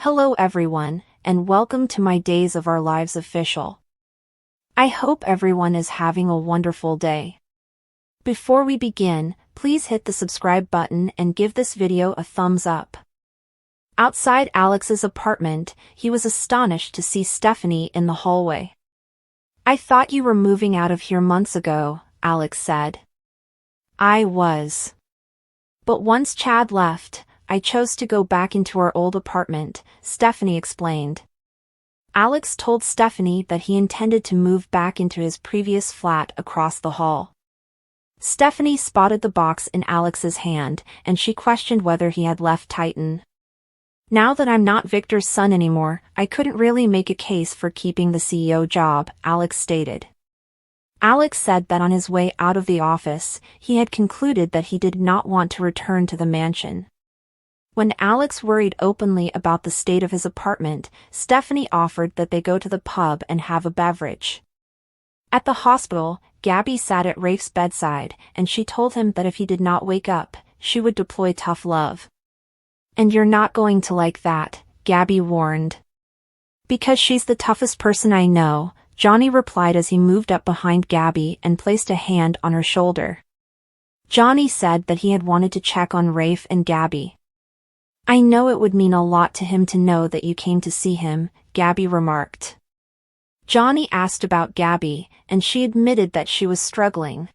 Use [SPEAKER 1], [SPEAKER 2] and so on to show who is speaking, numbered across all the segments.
[SPEAKER 1] Hello everyone, and welcome to my Days of Our Lives official. I hope everyone is having a wonderful day. Before we begin, please hit the subscribe button and give this video a thumbs up. Outside Alex's apartment, he was astonished to see Stephanie in the hallway. "I thought you were moving out of here months ago," Alex said. "I was. But once Chad left, I chose to go back into our old apartment," Stephanie explained. Alex told Stephanie that he intended to move back into his previous flat across the hall. Stephanie spotted the box in Alex's hand, and she questioned whether he had left Titan. "Now that I'm not Victor's son anymore, I couldn't really make a case for keeping the CEO job," Alex stated. Alex said that on his way out of the office, he had concluded that he did not want to return to the mansion. When Alex worried openly about the state of his apartment, Stephanie offered that they go to the pub and have a beverage. At the hospital, Gabi sat at Rafe's bedside, and she told him that if he did not wake up, she would deploy tough love. "And you're not going to like that," Gabi warned. "Because she's the toughest person I know," Johnny replied as he moved up behind Gabi and placed a hand on her shoulder. Johnny said that he had wanted to check on Rafe and Gabi. "I know it would mean a lot to him to know that you came to see him," Gabi remarked. Johnny asked about Gabi, and she admitted that she was struggling.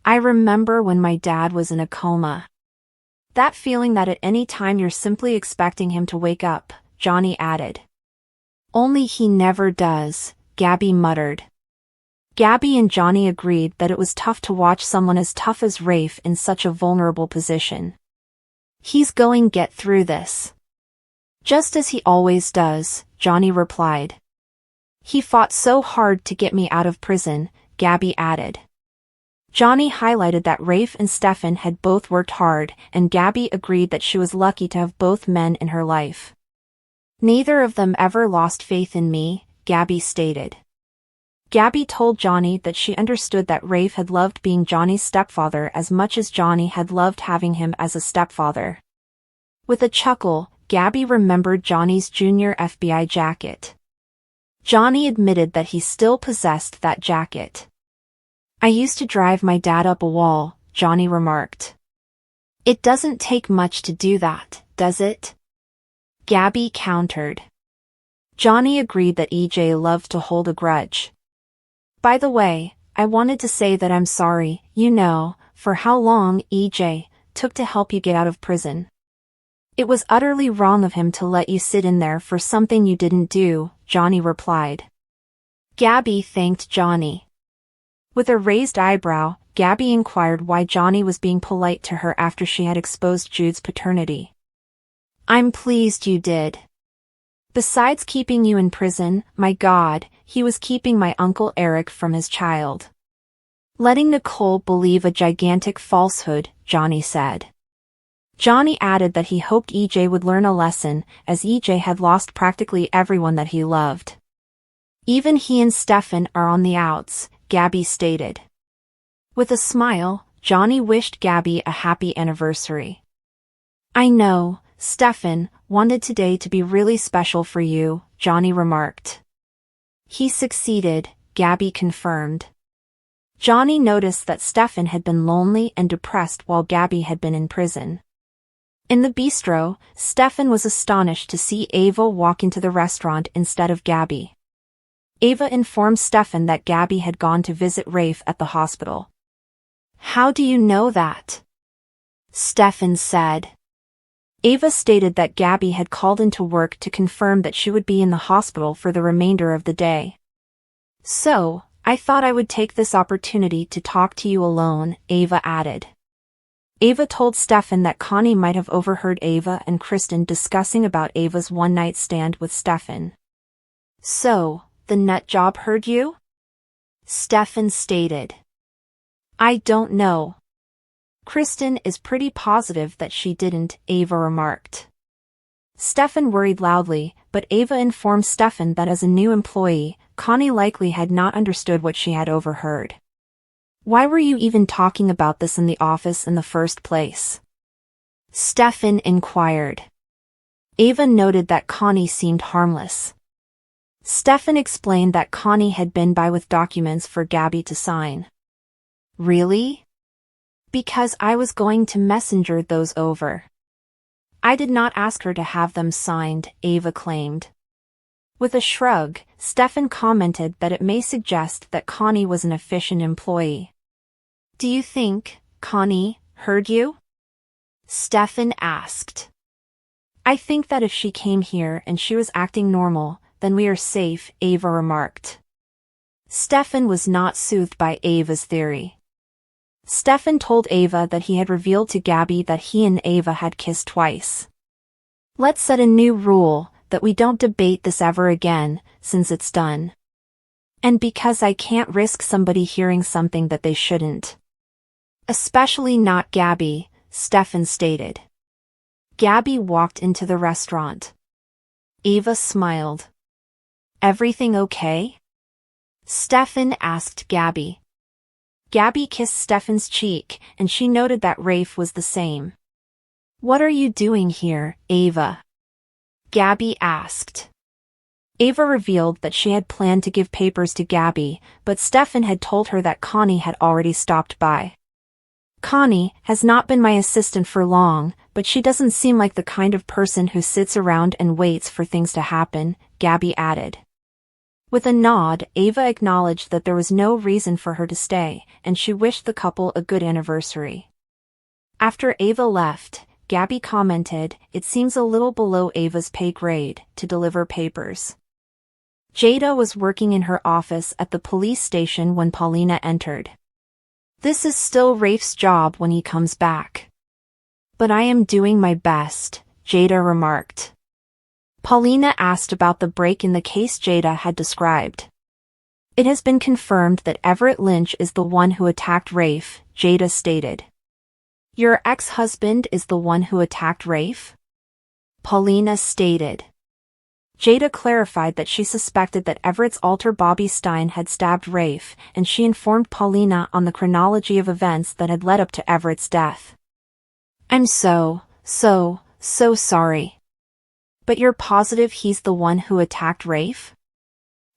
[SPEAKER 1] "I remember when my dad was in a coma. That feeling that at any time you're simply expecting him to wake up," Johnny added. "Only he never does," Gabi muttered. Gabi and Johnny agreed that it was tough to watch someone as tough as Rafe in such a vulnerable position. "He's going to get through this. Just as he always does," Johnny replied. "He fought so hard to get me out of prison," Gabi added. Johnny highlighted that Rafe and Stefan had both worked hard, and Gabi agreed that she was lucky to have both men in her life. "Neither of them ever lost faith in me," Gabi stated. Gabi told Johnny that she understood that Rafe had loved being Johnny's stepfather as much as Johnny had loved having him as a stepfather. With a chuckle, Gabi remembered Johnny's junior FBI jacket. Johnny admitted that he still possessed that jacket. "I used to drive my dad up a wall," Johnny remarked. "It doesn't take much to do that, does it?" Gabi countered. Johnny agreed that EJ loved to hold a grudge. "By the way, I wanted to say that I'm sorry, for how long EJ took to help you get out of prison. It was utterly wrong of him to let you sit in there for something you didn't do," Johnny replied. Gabi thanked Johnny. With a raised eyebrow, Gabi inquired why Johnny was being polite to her after she had exposed Jude's paternity. "I'm pleased you did. Besides keeping you in prison, my God, he was keeping my Uncle Eric from his child. Letting Nicole believe a gigantic falsehood," Johnny said. Johnny added that he hoped EJ would learn a lesson, as EJ had lost practically everyone that he loved. "Even he and Stefan are on the outs," Gabi stated. With a smile, Johnny wished Gabi a happy anniversary. "I know, Stefan wanted today to be really special for you," Johnny remarked. "He succeeded," Gabi confirmed. Johnny noticed that Stefan had been lonely and depressed while Gabi had been in prison. In the bistro, Stefan was astonished to see Ava walk into the restaurant instead of Gabi. Ava informed Stefan that Gabi had gone to visit Rafe at the hospital. "How do you know that?" Stefan said. Ava stated that Gabi had called into work to confirm that she would be in the hospital for the remainder of the day. "So, I thought I would take this opportunity to talk to you alone," Ava added. Ava told Stefan that Connie might have overheard Ava and Kristen discussing about Ava's one-night stand with Stefan. "So, the nut job heard you?" Stefan stated. "I don't know. Kristen is pretty positive that she didn't," Ava remarked. Stefan worried loudly, but Ava informed Stefan that as a new employee, Connie likely had not understood what she had overheard. "Why were you even talking about this in the office in the first place?" Stefan inquired. Ava noted that Connie seemed harmless. Stefan explained that Connie had been by with documents for Gabi to sign. Really? Because I was going to messenger those over. I did not ask her to have them signed, Ava claimed. With a shrug, Stefan commented that it may suggest that Connie was an efficient employee. Do you think Connie heard you? Stefan asked. I think that if she came here and she was acting normal, then we are safe, Ava remarked. Stefan was not soothed by Ava's theory. Stefan told Ava that he had revealed to Gabi that he and Ava had kissed twice. Let's set a new rule, that we don't debate this ever again, since it's done. And because I can't risk somebody hearing something that they shouldn't. Especially not Gabi, Stefan stated. Gabi walked into the restaurant. Ava smiled. Everything okay? Stefan asked Gabi. Gabi kissed Stefan's cheek, and she noted that Rafe was the same. What are you doing here, Ava? Gabi asked. Ava revealed that she had planned to give papers to Gabi, but Stefan had told her that Connie had already stopped by. Connie has not been my assistant for long, but she doesn't seem like the kind of person who sits around and waits for things to happen, Gabi added. With a nod, Ava acknowledged that there was no reason for her to stay, and she wished the couple a good anniversary. After Ava left, Gabi commented, it seems a little below Ava's pay grade to deliver papers. Jada was working in her office at the police station when Paulina entered. This is still Rafe's job when he comes back. But I am doing my best, Jada remarked. Paulina asked about the break in the case Jada had described. It has been confirmed that Everett Lynch is the one who attacked Rafe, Jada stated. Your ex-husband is the one who attacked Rafe? Paulina stated. Jada clarified that she suspected that Everett's alter Bobby Stein had stabbed Rafe, and she informed Paulina on the chronology of events that had led up to Everett's death. I'm so sorry. But you're positive he's the one who attacked Rafe?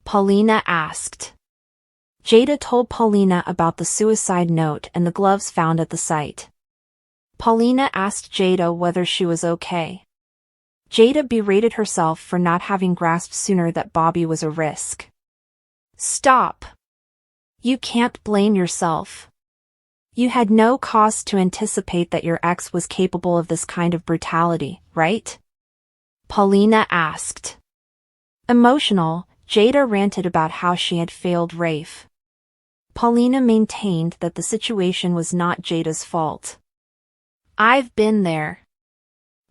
[SPEAKER 1] Paulina asked. Jada told Paulina about the suicide note and the gloves found at the site. Paulina asked Jada whether she was okay. Jada berated herself for not having grasped sooner that Bobby was a risk. Stop. You can't blame yourself. You had no cause to anticipate that your ex was capable of this kind of brutality, right? Paulina asked. Emotional, Jada ranted about how she had failed Rafe. Paulina maintained that the situation was not Jada's fault. I've been there.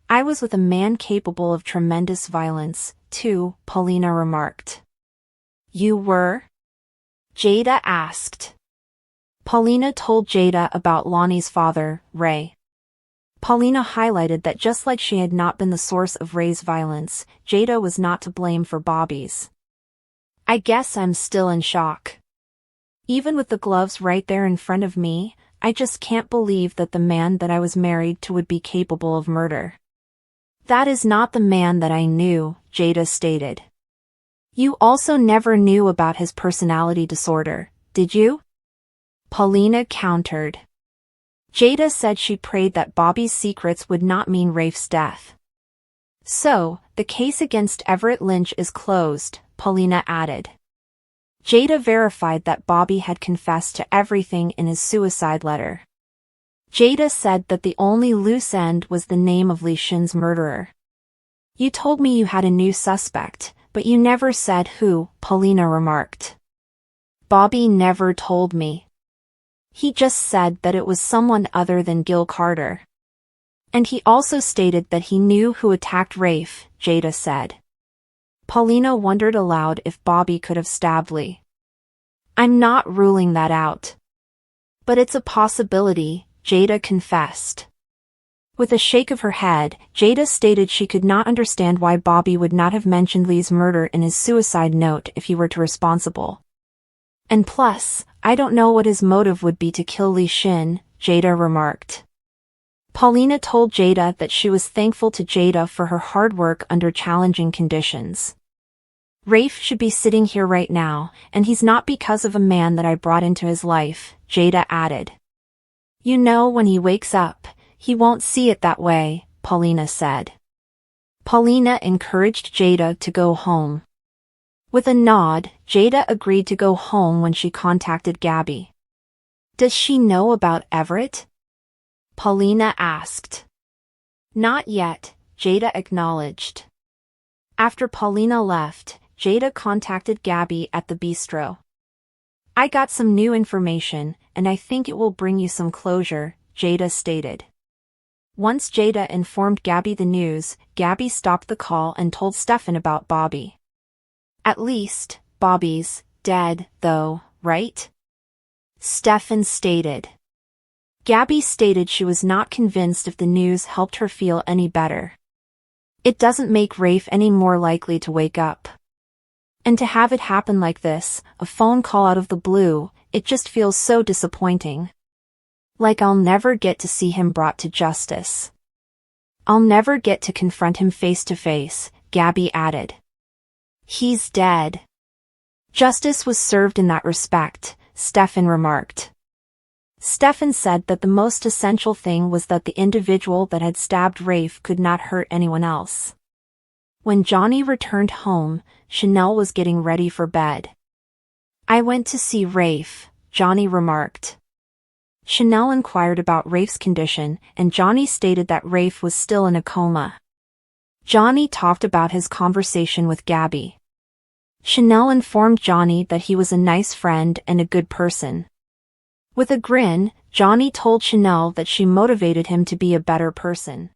[SPEAKER 1] I was with a man capable of tremendous violence, too, Paulina remarked. You were? Jada asked. Paulina told Jada about Lonnie's father, Ray. Paulina highlighted that just like she had not been the source of Ray's violence, Jada was not to blame for Bobby's. I guess I'm still in shock. Even with the gloves right there in front of me, I just can't believe that the man that I was married to would be capable of murder. That is not the man that I knew, Jada stated. You also never knew about his personality disorder, did you? Paulina countered. Jada said she prayed that Bobby's secrets would not mean Rafe's death. So, the case against Everett Lynch is closed, Paulina added. Jada verified that Bobby had confessed to everything in his suicide letter. Jada said that the only loose end was the name of Li Shin's murderer. You told me you had a new suspect, but you never said who, Paulina remarked. Bobby never told me. He just said that it was someone other than Gil Carter. And he also stated that he knew who attacked Rafe, Jada said. Paulina wondered aloud if Bobby could have stabbed Lee. I'm not ruling that out. But it's a possibility, Jada confessed. With a shake of her head, Jada stated she could not understand why Bobby would not have mentioned Lee's murder in his suicide note if he were too responsible. And plus, I don't know what his motive would be to kill Li Shin, Jada remarked. Paulina told Jada that she was thankful to Jada for her hard work under challenging conditions. Rafe should be sitting here right now, and he's not because of a man that I brought into his life, Jada added. You know, when he wakes up, he won't see it that way, Paulina said. Paulina encouraged Jada to go home. With a nod, Jada agreed to go home when she contacted Gabi. Does she know about Everett? Paulina asked. Not yet, Jada acknowledged. After Paulina left, Jada contacted Gabi at the bistro. I got some new information, and I think it will bring you some closure, Jada stated. Once Jada informed Gabi the news, Gabi stopped the call and told Stefan about Bobby. At least, Bobby's dead, though, right? Stefan stated. Gabi stated she was not convinced if the news helped her feel any better. It doesn't make Rafe any more likely to wake up. And to have it happen like this, a phone call out of the blue, it just feels so disappointing. Like I'll never get to see him brought to justice. I'll never get to confront him face to face, Gabi added. He's dead. Justice was served in that respect, Stefan remarked. Stefan said that the most essential thing was that the individual that had stabbed Rafe could not hurt anyone else. When Johnny returned home, Chanel was getting ready for bed. I went to see Rafe, Johnny remarked. Chanel inquired about Rafe's condition, and Johnny stated that Rafe was still in a coma. Johnny talked about his conversation with Gabi. Chanel informed Johnny that he was a nice friend and a good person. With a grin, Johnny told Chanel that she motivated him to be a better person.